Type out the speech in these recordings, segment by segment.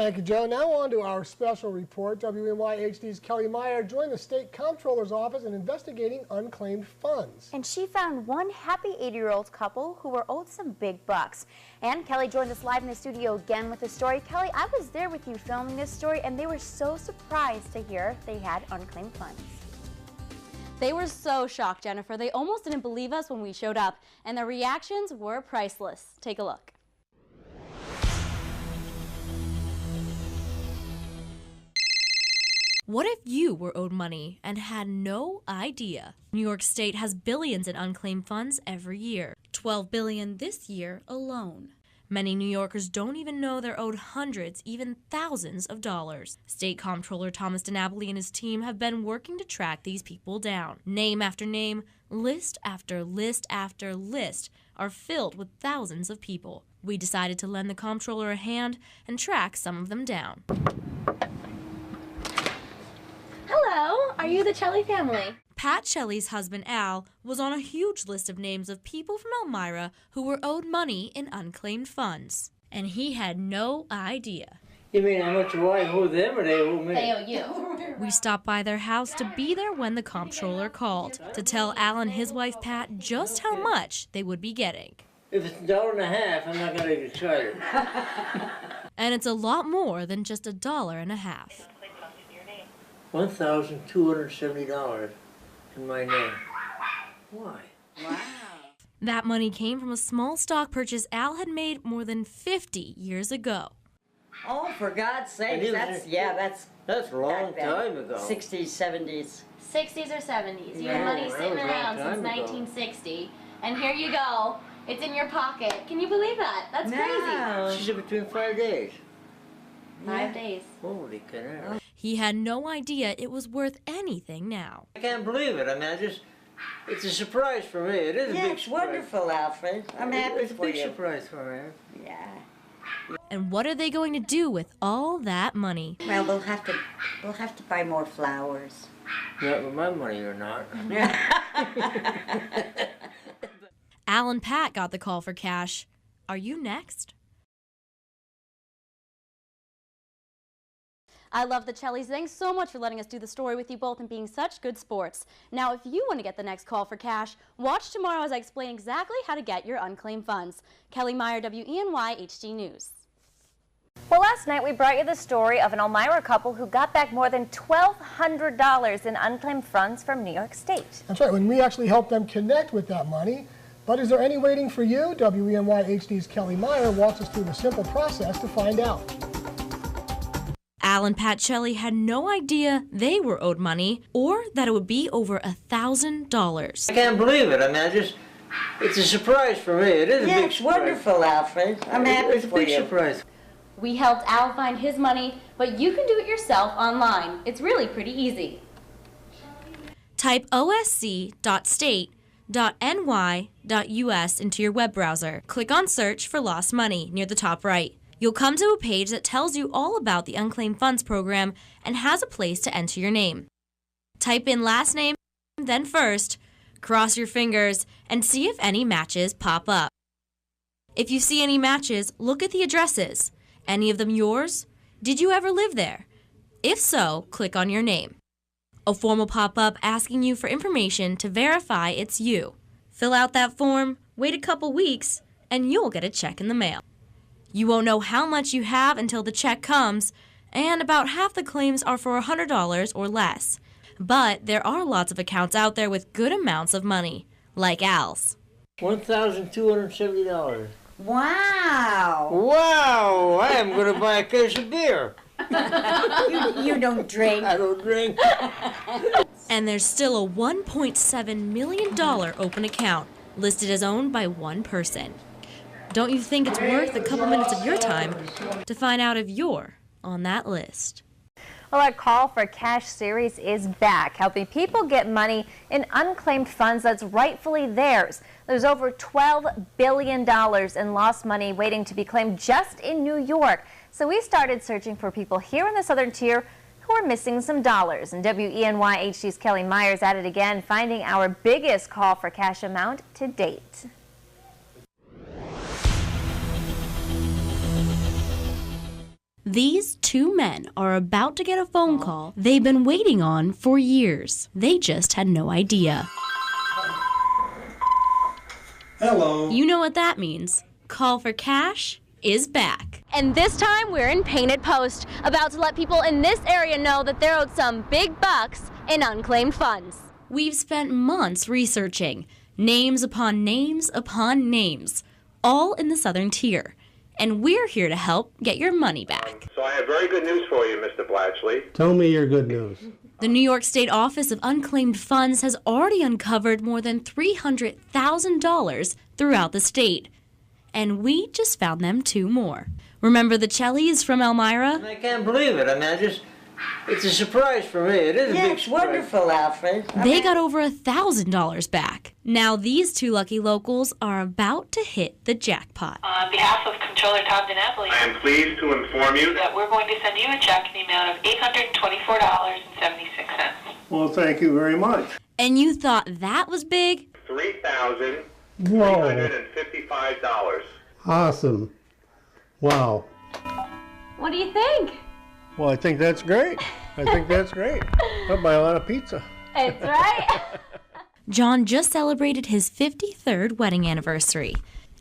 Thank you, Joe. Now on to our special report. WNY HD's Kelly Meyer joined the state comptroller's office in investigating unclaimed funds. And she found one happy 80-year-old couple who were owed some big bucks. And Kelly joined us live in the studio again with the story. Kelly, I was there with you filming this story, and they were so surprised to hear they had unclaimed funds. They were so shocked, Jennifer. They almost didn't believe us when we showed up, and their reactions were priceless. Take a look. What if you were owed money and had no idea? New York State has billions in unclaimed funds every year. $12 billion this year alone. Many New Yorkers don't even know they're owed hundreds, even thousands of dollars. State Comptroller Thomas DiNapoli and his team have been working to track these people down. Name after name, list after list after list are filled with thousands of people. We decided to lend the comptroller a hand and track some of them down. Hello, are you the Chelly family? Pat Shelley's husband, Al, was on a huge list of names of people from Elmira who were owed money in unclaimed funds. And he had no idea. You mean how much do I owe them or they owe me? They owe you. We stopped by their house to be there when the comptroller called, to tell Al and his wife, Pat, just how much they would be getting. If it's $1.50, I'm not going to get excited. And it's a lot more than just $1.50. $1,270 in my name. Why? Wow. That money came from a small stock purchase Al had made more than 50 years ago. Oh, for God's sake, that's a long time ago. 60s, 70s. 60s or 70s. Your No, money's that sitting was a long around time since ago. 1960. And here you go. It's in your pocket. Can you believe that? That's crazy. She said between 5 days. 5 days. Holy cow. He had no idea it was worth anything now. I can't believe it. I mean, it's a surprise for me. It is a big It's surprise. wonderful, Alfred. I'm happy It's a for big you. surprise for me. Yeah. And what are they going to do with all that money? Well, we'll have to buy more flowers. Not with my money or not. Al and Pat got the call for cash. Are you next? I love the Chellys. Thanks so much for letting us do the story with you both and being such good sports. Now, if you want to get the next call for cash, watch tomorrow as I explain exactly how to get your unclaimed funds. Kelly Meyer, WENY HD News. Well, last night we brought you the story of an Elmira couple who got back more than $1,200 in unclaimed funds from New York State. That's right, when we actually helped them connect with that money. But is there any waiting for you? WENY HD's Kelly Meyer walks us through the simple process to find out. Al and Pat Shelley had no idea they were owed money or that it would be over $1,000. I can't believe it. I mean, it's a surprise for me. It is a big It's surprise. wonderful, Alfred. I'm happy It's a for big you. surprise. We helped Al find his money, but you can do it yourself online. It's really pretty easy. Type osc.state.ny.us into your web browser. Click on Search for Lost Money near the top right. You'll come to a page that tells you all about the Unclaimed Funds program and has a place to enter your name. Type in last name, then first, cross your fingers, and see if any matches pop up. If you see any matches, look at the addresses. Any of them yours? Did you ever live there? If so, click on your name. A form will pop up asking you for information to verify it's you. Fill out that form, wait a couple weeks, and you'll get a check in the mail. You won't know how much you have until the check comes, and about half the claims are for $100 or less. But there are lots of accounts out there with good amounts of money, like Al's. $1,270. Wow. Wow! I am going to buy a case of beer. You don't drink. I don't drink. And there's still a $1.7 million open account listed as owned by one person. Don't you think it's worth a couple minutes of your time to find out if you're on that list? Well, our Call for Cash series is back, helping people get money in unclaimed funds that's rightfully theirs. There's over $12 billion in lost money waiting to be claimed just in New York. So we started searching for people here in the Southern Tier who are missing some dollars. And WENY HD's Kelly Myers at it again, finding our biggest Call for Cash amount to date. These two men are about to get a phone call they've been waiting on for years. They just had no idea. Hello. You know what that means. Call for Cash is back. And this time we're in Painted Post, about to let people in this area know that they're owed some big bucks in unclaimed funds. We've spent months researching names upon names upon names, all in the Southern Tier. And we're here to help get your money back. So I have very good news for you, Mr. Blatchley. Tell me your good news. The New York State Office of Unclaimed Funds has already uncovered more than $300,000 throughout the state. And we just found them 2 more. Remember the Chellies from Elmira? I can't believe it. I mean, it's a surprise for me. It is a Yeah, big it's surprise. wonderful, Alfred. They got over $1,000 back. Now these 2 lucky locals are about to hit the jackpot. On behalf of Controller Tom DiNapoli, I am pleased to inform you that we're going to send you a check in the amount of $824.76. Well, thank you very much. And you thought that was big? $3,355. Awesome. Wow. What do you think? Well, I think that's great. I'll buy a lot of pizza. It's right. John just celebrated his 53rd wedding anniversary,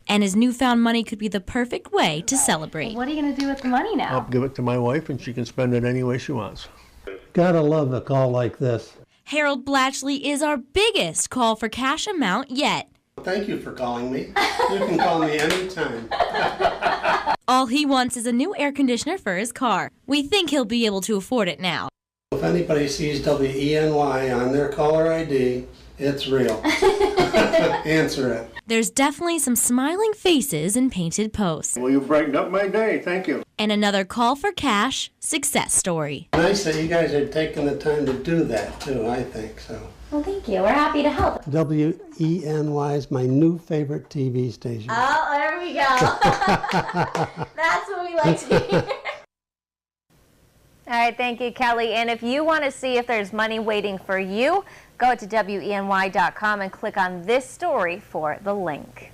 and his newfound money could be the perfect way to celebrate. What are you going to do with the money now? I'll give it to my wife, and she can spend it any way she wants. Gotta love a call like this. Harold Blatchley is our biggest call for cash amount yet. Thank you for calling me. You can call me anytime. All he wants is a new air conditioner for his car. We think he'll be able to afford it now. If anybody sees WENY on their caller ID, it's real. Answer it. There's definitely some smiling faces in Painted Posts. Well, you brightened up my day. Thank you. And another call for cash success story. Nice that you guys are taking the time to do that, too, I think so. Well, thank you. We're happy to help. WENY is my new favorite TV station. Oh, there we go. That's what we like to hear. All right, thank you, Kelly. And if you want to see if there's money waiting for you, go to WENY.com and click on this story for the link.